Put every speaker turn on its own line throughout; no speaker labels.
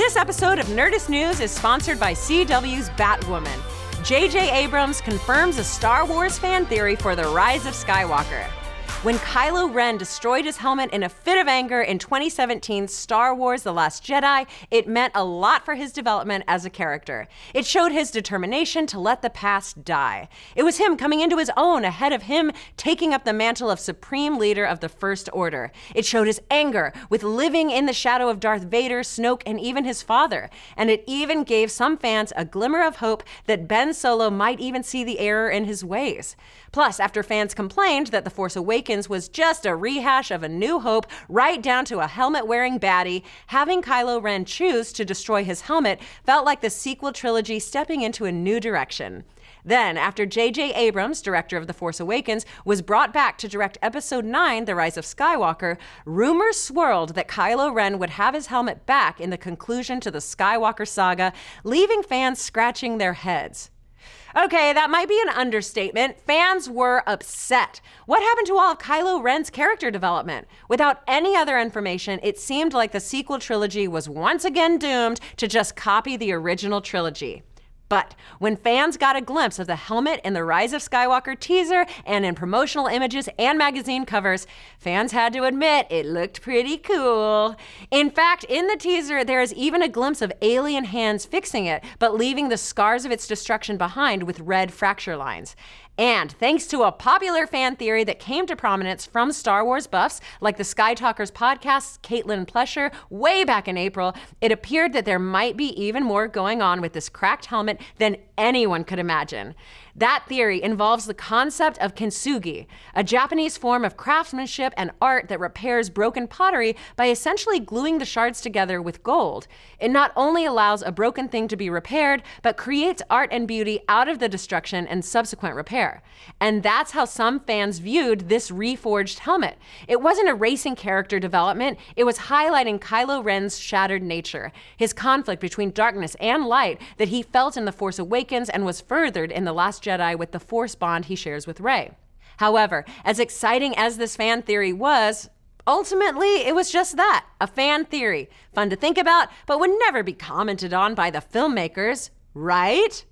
This episode of Nerdist News is sponsored by CW's Batwoman. J.J. Abrams confirms a Star Wars fan theory for The Rise of Skywalker. When Kylo Ren destroyed his helmet in a fit of anger in 2017's Star Wars The Last Jedi, it meant a lot for his development as a character. It showed his determination to let the past die. It was him coming into his own ahead of him taking up the mantle of Supreme Leader of the First Order. It showed his anger with living in the shadow of Darth Vader, Snoke, and even his father. And it even gave some fans a glimmer of hope that Ben Solo might even see the error in his ways. Plus, after fans complained that The Force Awakens was just a rehash of A New Hope, right down to a helmet-wearing baddie, having Kylo Ren choose to destroy his helmet felt like the sequel trilogy stepping into a new direction. Then, after J.J. Abrams, director of The Force Awakens, was brought back to direct Episode 9, The Rise of Skywalker, rumors swirled that Kylo Ren would have his helmet back in the conclusion to the Skywalker saga, leaving fans scratching their heads. Okay, that might be an understatement. Fans were upset. What happened to all of Kylo Ren's character development? Without any other information, it seemed like the sequel trilogy was once again doomed to just copy the original trilogy. But when fans got a glimpse of the helmet in the Rise of Skywalker teaser and in promotional images and magazine covers, fans had to admit it looked pretty cool. In fact, in the teaser, there is even a glimpse of alien hands fixing it, but leaving the scars of its destruction behind with red fracture lines. And thanks to a popular fan theory that came to prominence from Star Wars buffs, like the Sky Talkers podcast's Caitlin Plesher way back in April, it appeared that there might be even more going on with this cracked helmet than anyone could imagine. That theory involves the concept of kintsugi, a Japanese form of craftsmanship and art that repairs broken pottery by essentially gluing the shards together with gold. It not only allows a broken thing to be repaired, but creates art and beauty out of the destruction and subsequent repair. And that's how some fans viewed this reforged helmet. It wasn't erasing character development, it was highlighting Kylo Ren's shattered nature, his conflict between darkness and light that he felt in The Force Awakens and was furthered in The Last Jedi with the Force bond he shares with Rey. However, as exciting as this fan theory was, ultimately it was just that, a fan theory. Fun to think about, but would never be commented on by the filmmakers, right?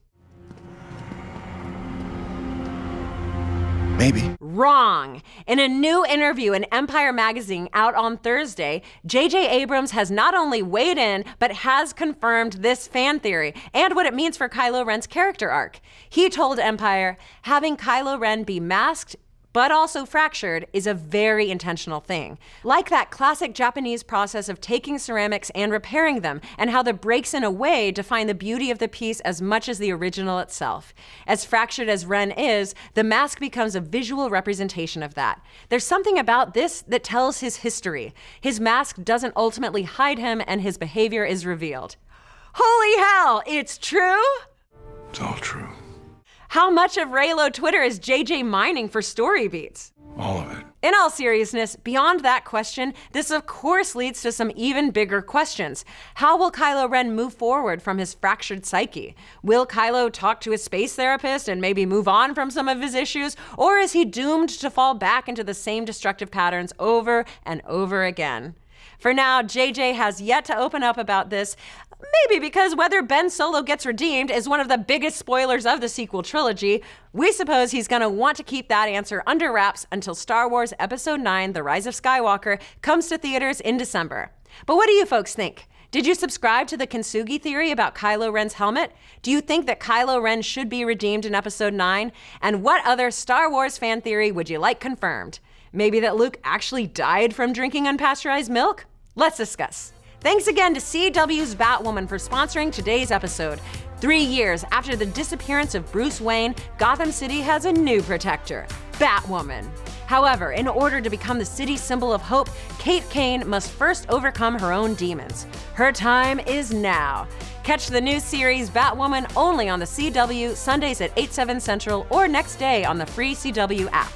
Maybe.
Wrong. In a new interview in Empire magazine out on Thursday, J.J. Abrams has not only weighed in, but has confirmed this fan theory and what it means for Kylo Ren's character arc. He told Empire, having Kylo Ren be masked but also fractured is a very intentional thing. Like that classic Japanese process of taking ceramics and repairing them, and how the breaks in a way define the beauty of the piece as much as the original itself. As fractured as Ren is, the mask becomes a visual representation of that. There's something about this that tells his history. His mask doesn't ultimately hide him, and his behavior is revealed. Holy hell, it's true?
It's all true.
How much of Reylo Twitter is JJ mining for story beats?
All of it.
In all seriousness, beyond that question, this of course leads to some even bigger questions. How will Kylo Ren move forward from his fractured psyche? Will Kylo talk to his space therapist and maybe move on from some of his issues? Or is he doomed to fall back into the same destructive patterns over and over again? For now, JJ has yet to open up about this, maybe because whether Ben Solo gets redeemed is one of the biggest spoilers of the sequel trilogy. We suppose he's going to want to keep that answer under wraps until Star Wars Episode 9, The Rise of Skywalker, comes to theaters in December. But what do you folks think? Did you subscribe to the kintsugi theory about Kylo Ren's helmet? Do you think that Kylo Ren should be redeemed in Episode 9? And what other Star Wars fan theory would you like confirmed? Maybe that Luke actually died from drinking unpasteurized milk? Let's discuss. Thanks again to CW's Batwoman for sponsoring today's episode. 3 years after the disappearance of Bruce Wayne, Gotham City has a new protector, Batwoman. However, in order to become the city's symbol of hope, Kate Kane must first overcome her own demons. Her time is now. Catch the new series Batwoman only on the CW, Sundays at 8/7 Central, or next day on the free CW app.